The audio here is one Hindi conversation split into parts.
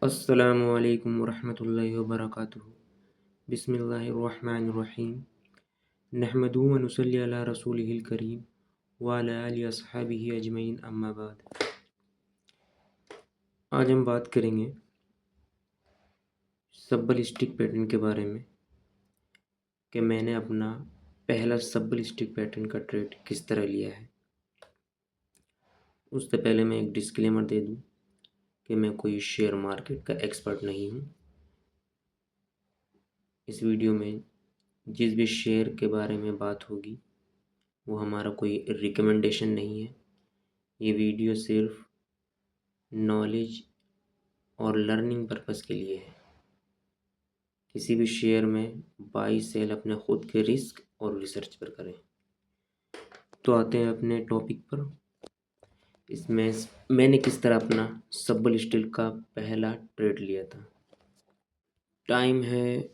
अस्सलामुअलैकुम वरहमतुल्लाहि वबरकातुहू। बिस्मिल्लाहिर्रहमानिर्रहीम। नहमदुहु व नुसल्ली अला रसूलिहिल करीम व अला आलिहि अस्हाबिहि अजमईन, अम्मा बाद। आज हम बात करेंगे सब्बल स्टिक पैटर्न के बारे में कि मैंने अपना पहला सब्बल स्टिक पैटर्न का ट्रेड किस तरह लिया है। उससे पहले मैं एक डिस्क्लेमर दे दूं कि मैं कोई शेयर मार्केट का एक्सपर्ट नहीं हूं। इस वीडियो में जिस भी शेयर के बारे में बात होगी वो हमारा कोई रिकमेंडेशन नहीं है। ये वीडियो सिर्फ नॉलेज और लर्निंग पर्पस के लिए है। किसी भी शेयर में बाई सेल अपने खुद के रिस्क और रिसर्च पर करें। तो आते हैं अपने टॉपिक पर। इसमें मैंने किस तरह अपना सब्बल स्टील का पहला ट्रेड लिया था। टाइम है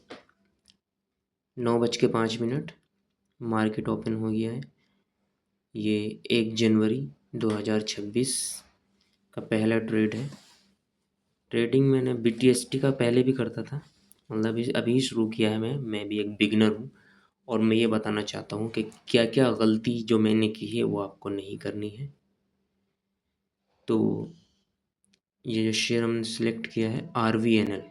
9:05। मार्केट ओपन हो गया है। ये 1 जनवरी 2026 का पहला ट्रेड है। ट्रेडिंग मैंने BTST का पहले भी करता था, मतलब अभी शुरू किया है। मैं भी एक बिगिनर हूँ और मैं ये बताना चाहता हूँ कि क्या क्या गलती जो मैंने की है वो आपको नहीं करनी है। तो ये जो शेयर हमने सेलेक्ट किया है RVNL,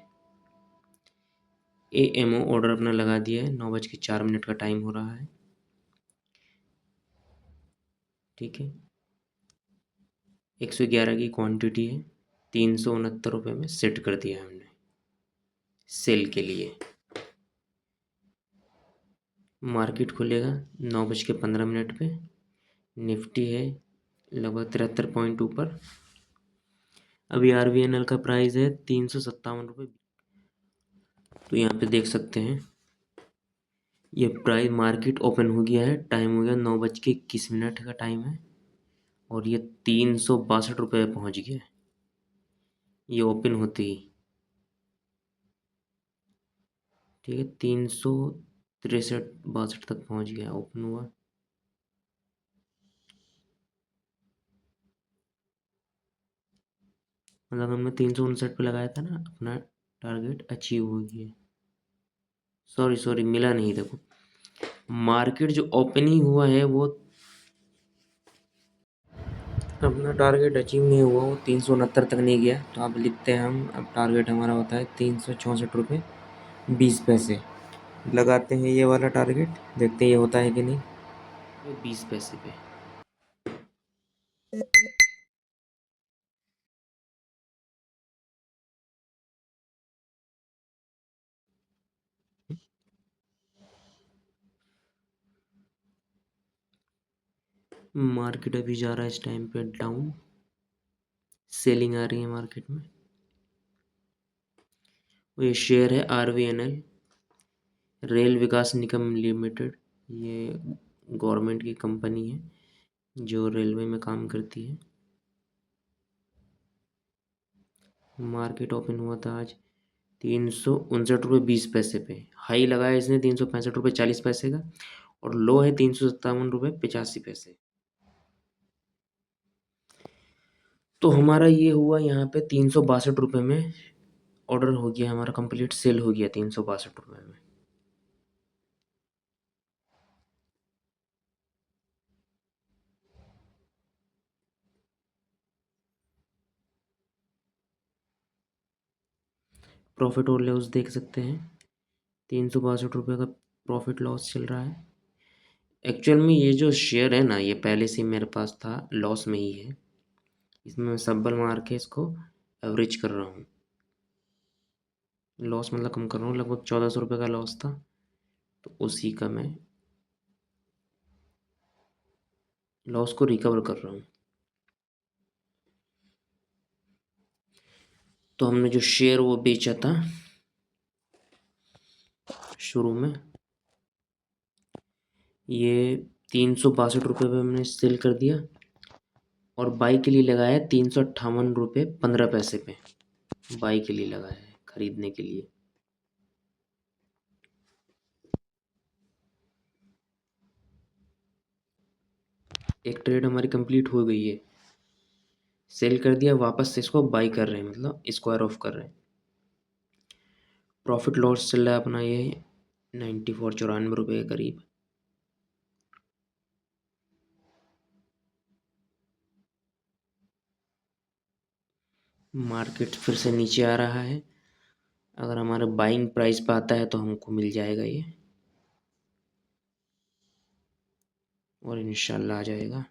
AMO ऑर्डर अपना लगा दिया है। 9:04 का टाइम हो रहा है। ठीक है, 111 की क्वांटिटी है। 369 रुपये में सेट कर दिया है हमने सेल के लिए। मार्केट खुलेगा 9:15 पे। निफ्टी है लगभग 73 पॉइंट ऊपर। अभी RVNL का प्राइस है 357 रुपये। तो यहाँ पे देख सकते हैं ये प्राइस मार्केट ओपन हो गया है। टाइम हो गया 9:21 का टाइम है और ये 362 रुपये पहुँच गया है ये ओपन होते ही। ठीक है, 363-62 तक पहुँच गया, ओपन हुआ। मतलब हमने 359 पे लगाया था ना, अपना टारगेट अचीव हो गया। सॉरी मिला नहीं। देखो, मार्केट जो ओपनिंग हुआ है वो अपना टारगेट अचीव नहीं हुआ, वो 369 तक नहीं गया। तो अब लिखते हैं हम, अब टारगेट हमारा होता है 364 रुपये 20 पैसे। लगाते हैं ये वाला टारगेट, देखते हैं ये होता है कि नहीं। 20 पैसे पे मार्केट अभी जा रहा है इस टाइम पे डाउन। सेलिंग आ रही है मार्केट में। ये शेयर है RVNL, रेल विकास निगम लिमिटेड। ये गवर्नमेंट की कंपनी है जो रेलवे में काम करती है। मार्केट ओपन हुआ था आज 359 रुपये 20 पैसे पे। हाई लगाया इसने 365 रुपये 40 पैसे का और लो है 357 रुपये 85 पैसे। तो हमारा ये हुआ यहाँ पे 362 रुपये में ऑर्डर हो गया हमारा, कंप्लीट सेल हो गया 362 रुपये में। प्रॉफिट और लॉस देख सकते हैं, 362 रुपये का प्रॉफिट लॉस चल रहा है। एक्चुअल में ये जो शेयर है ना, ये पहले से मेरे पास था, लॉस में ही है। इसमें मैं सब्बल मार के इसको एवरेज कर रहा हूँ। लॉस मतलब कम कर रहा हूँ, लगभग 1400 रुपये का लॉस था, तो उसी का मैं लॉस को रिकवर कर रहा हूँ। तो हमने जो शेयर वो बेचा था शुरू में, ये 362 रुपये पे हमने सेल कर दिया और बाई के लिए लगाया 358 रुपये 15 पैसे पे। बाई के लिए लगाया है, खरीदने के लिए। एक ट्रेड हमारी कंप्लीट हो गई है, सेल कर दिया, वापस से इसको बाई कर रहे हैं, मतलब स्क्वायर ऑफ कर रहे हैं। प्रॉफिट लॉस चल रहा है अपना ये 94-94 के करीब। मार्केट फिर से नीचे आ रहा है, अगर हमारा बाइंग प्राइस पे आता है तो हमको मिल जाएगा ये, और इंशाल्लाह आ जाएगा।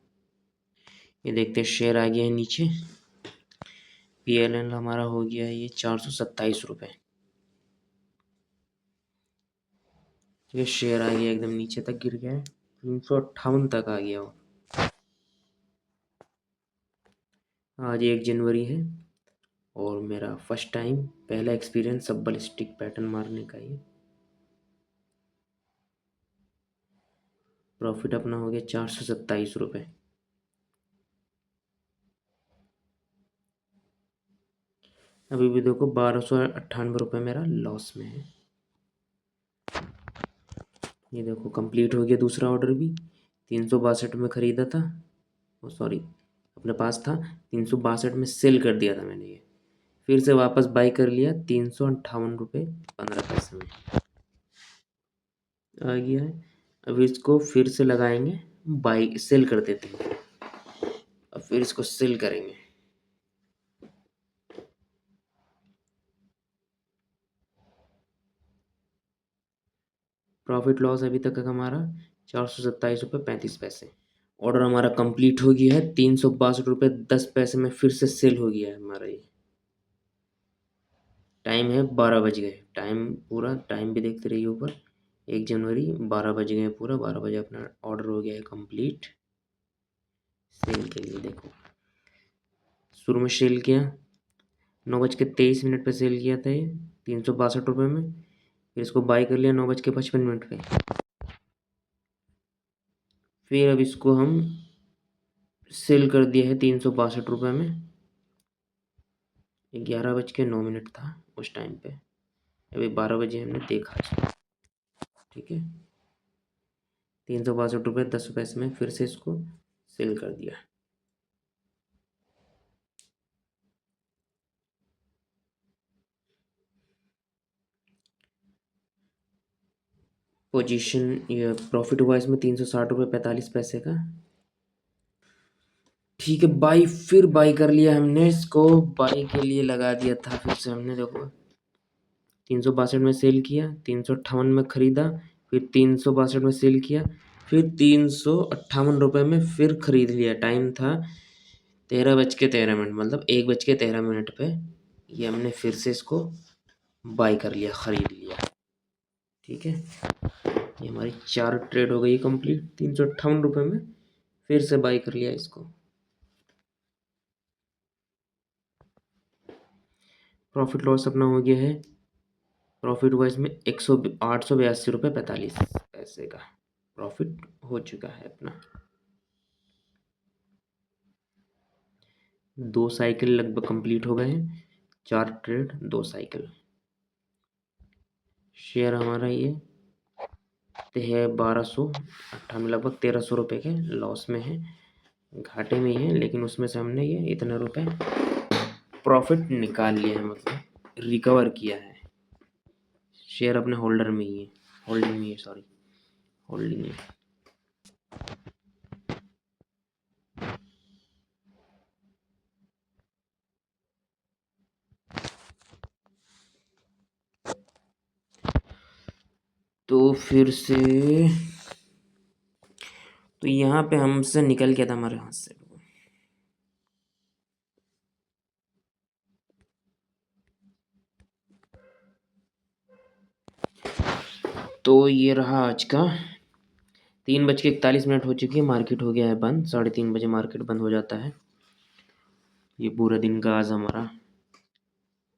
ये देखते हैं शेयर आ गया है नीचे, PLN हमारा हो गया है ये 427 रुपये। ये शेयर आ गया एकदम नीचे तक गिर गया है, 358 तक आ गया हो। आज 1 जनवरी है और मेरा फर्स्ट टाइम, पहला एक्सपीरियंस सब्बल स्टिक पैटर्न मारने का। ये प्रॉफिट अपना हो गया 427 रुपये। अभी भी देखो 1298 रुपये मेरा लॉस में है। ये देखो कंप्लीट हो गया दूसरा ऑर्डर भी, 362 में ख़रीदा था, ओ सॉरी अपने पास था, 362 में सेल कर दिया था मैंने। ये फिर से वापस बाई कर लिया 358 रुपये 15 पैसे में आ गया है। अब इसको फिर से लगाएंगे, बाई सेल कर देते हैं, अब फिर इसको सेल करेंगे। प्रॉफिट लॉस अभी तक का हमारा 427 रुपये 35 पैसे। ऑर्डर हमारा कंप्लीट हो गया है, 362 रुपये 10 पैसे में फिर से सेल हो गया है हमारा ये। टाइम है 12 बज गए, टाइम पूरा टाइम भी देखते रहिए ऊपर, 1 जनवरी 12 बज गए पूरा, 12 बजे अपना ऑर्डर हो गया है कंप्लीट सेल के लिए। देखो शुरू में सेल किया 9:23 पे सेल किया था ये 362 रुपये में, फिर इसको बाई कर लिया 9:55 पे, फिर अब इसको हम सेल कर दिया है 362 रुपये में। 11:09 था उस टाइम पे, अभी 12 बजे हमने देखा। ठीक है, 362 रुपये 10 पैसे में फिर से इसको सेल कर दिया। पोजीशन ये प्रॉफिट हुआ इसमें 360 रुपये 45 पैसे का। ठीक है, बाई फिर बाई कर लिया हमने इसको, बाई के लिए लगा दिया था फिर से हमने। देखो 362 में सेल किया, 358 में ख़रीदा, फिर 362 में सेल किया, फिर 358 रुपये में फिर ख़रीद लिया। टाइम था 13:13, मतलब 1:13 पे ये हमने फिर से इसको बाई कर लिया, ख़रीद लिया। ठीक है, ये हमारी 4 ट्रेड हो गई कंप्लीट। 358 रुपये में फिर से बाई कर लिया इसको। प्रॉफिट लॉस अपना हो गया है, प्रॉफिट हुआ इसमें 882 रुपये 45 पैसे का प्रॉफिट हो चुका है अपना। 2 साइकिल लगभग कंप्लीट हो गए हैं, 4 ट्रेड 2 साइकिल। शेयर हमारा ये है 1298, लगभग 1300 रुपये के लॉस में है, घाटे में ही है, लेकिन उसमें से हमने ये इतना रुपए प्रॉफिट निकाल लिया है, मतलब रिकवर किया है। शेयर अपने होल्डर में ही है, होल्डिंग में है, सॉरी होल्डिंग में। तो फिर से तो यहाँ पे हमसे निकल गया था हमारे हाथ से। तो ये रहा आज का, 3:41 हो चुकी है, मार्केट हो गया है बंद, 3:30 बजे मार्केट बंद हो जाता है। ये पूरा दिन का आज हमारा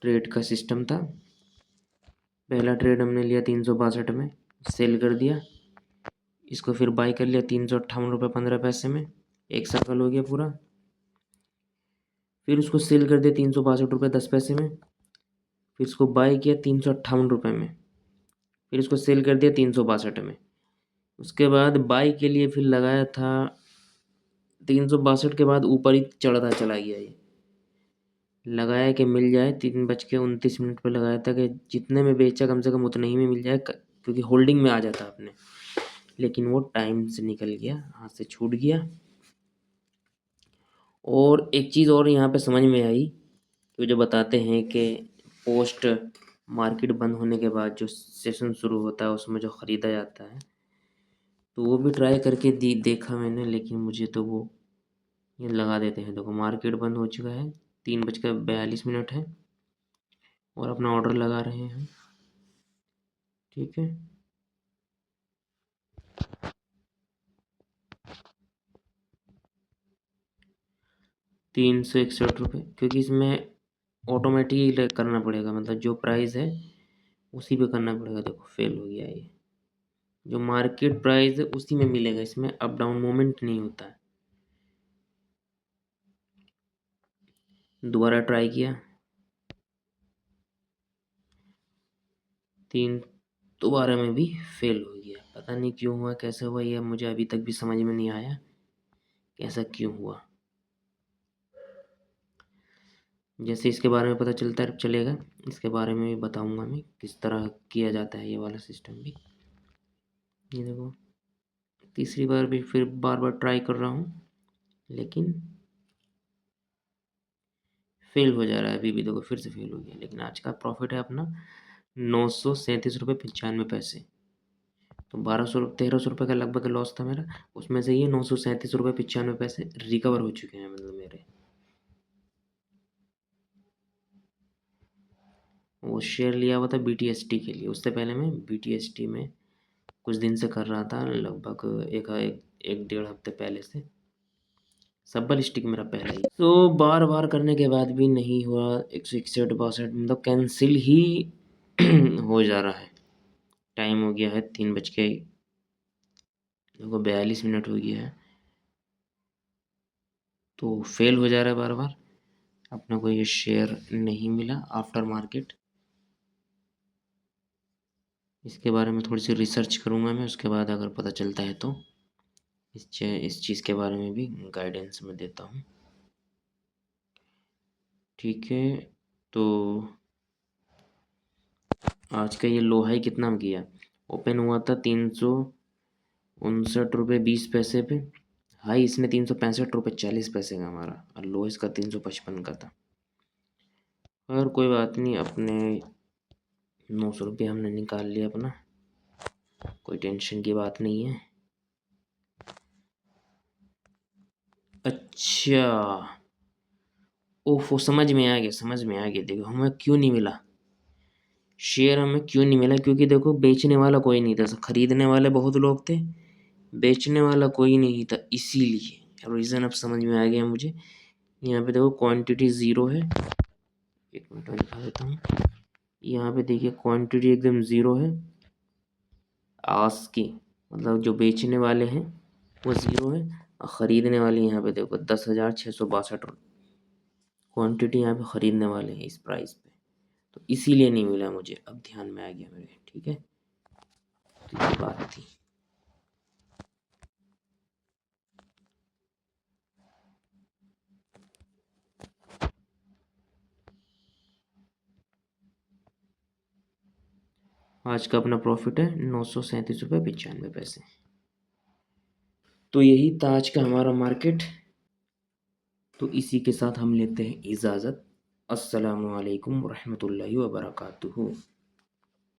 ट्रेड का सिस्टम था। पहला ट्रेड हमने लिया 362 में, सेल कर दिया, इसको फिर बाई कर लिया 358 रुपये 15 पैसे में, एक सर्कल हो गया पूरा। फिर उसको सेल कर दिया 362 रुपये 10 पैसे में, फिर इसको बाई किया 358 रुपये में, फिर इसको सेल कर दिया 362 में। उसके बाद बाई के लिए फिर लगाया था 362 के बाद ऊपर ही चढ़ता चला गया ये, लगाया कि मिल जाए, 3:29 पे लगाया था कि जितने में बेचा कम से कम उतने ही में मिल जाए, क्योंकि होल्डिंग में आ जाता अपने, लेकिन वो टाइम से निकल गया, हाथ से छूट गया। और एक चीज़ और यहाँ पे समझ में आई कि जो बताते हैं कि पोस्ट मार्केट बंद होने के बाद जो सेशन शुरू होता है उसमें जो ख़रीदा जाता है, तो वो भी ट्राई करके देखा मैंने, लेकिन मुझे तो वो ये लगा देते हैं। देखो मार्केट बंद हो चुका है, 3:42 है और अपना ऑर्डर लगा रहे हैं। ठीक है, 361 रुपये, क्योंकि इसमें ऑटोमेटिक करना पड़ेगा, मतलब जो प्राइस है उसी पे करना पड़ेगा। देखो फेल हो गया ये, जो मार्केट प्राइस है उसी में मिलेगा, इसमें अप डाउन मोमेंट नहीं होता है। दोबारा ट्राई किया, 3, दोबारा में भी फेल हो गया। पता नहीं क्यों हुआ, कैसे हुआ, ये मुझे अभी तक भी समझ में नहीं आया कैसा क्यों हुआ। जैसे इसके बारे में पता चलेगा, इसके बारे में भी बताऊंगा मैं किस तरह किया जाता है ये वाला सिस्टम भी। ये देखो तीसरी बार भी फिर बार बार ट्राई कर रहा हूँ, लेकिन फेल हो जा रहा है। अभी भी देखो फिर से फेल हो गया, लेकिन आज का प्रॉफिट है अपना 937 रुपये 95 पैसे। तो 1300 रुपये का लगभग लॉस था मेरा, उसमें से ये 937 रुपये 95 पैसे रिकवर हो चुके हैं, मतलब मेरे। वो शेयर लिया हुआ था BTST के लिए, उससे पहले मैं BTST में कुछ दिन से कर रहा था, लगभग एक 1.5 हफ्ते पहले से। सब्बल स्टिक मेरा पहला ही, तो बार बार करने के बाद भी नहीं हुआ। 161 62 मतलब कैंसिल ही हो जा रहा है। टाइम हो गया है 3:42 हो गया है, तो फेल हो जा रहा है बार बार। अपना को ये शेयर नहीं मिला आफ्टर मार्केट। इसके बारे में थोड़ी सी रिसर्च करूँगा मैं, उसके बाद अगर पता चलता है तो इस चीज़ के बारे में भी गाइडेंस मैं देता हूँ। ठीक है, तो आज का ये लो हाई कितना में किया, ओपन हुआ था 359 रुपये 20 पैसे पे, हाई इसने 365 रुपये 40 पैसे का हमारा, और लो इसका 355 का था। और कोई बात नहीं, अपने 900 रुपये हमने निकाल लिया अपना, कोई टेंशन की बात नहीं है। अच्छा, ओफो समझ में आ गया, समझ में आ गया। देखो हमें क्यों नहीं मिला शेयर, हमें क्यों नहीं मिला, क्योंकि देखो बेचने वाला कोई नहीं था, खरीदने वाले बहुत लोग थे, बेचने वाला कोई नहीं था, इसीलिए रीज़न अब समझ में आ गया मुझे। यहाँ पे देखो क्वांटिटी ज़ीरो है, एक मिनट में दिखा देता हूँ। यहाँ पे देखिए क्वांटिटी एकदम ज़ीरो है, आस की, मतलब जो बेचने वाले हैं वो ज़ीरो है, और ख़रीदने वाले यहाँ पे देखो 10,662 क्वांटिटी यहाँ पे ख़रीदने वाले हैं इस प्राइस पे, तो इसीलिए नहीं मिला मुझे, अब ध्यान में आ गया मेरे। ठीक है, तो ये बात थी। आज का अपना प्रॉफिट है 937 रुपये 95 पैसे। तो यही था आज का हमारा मार्केट। तो इसी के साथ हम लेते हैं इजाज़त। अस्सलामु अलैकुम रहमतुल्लाहि व बरकातुहू।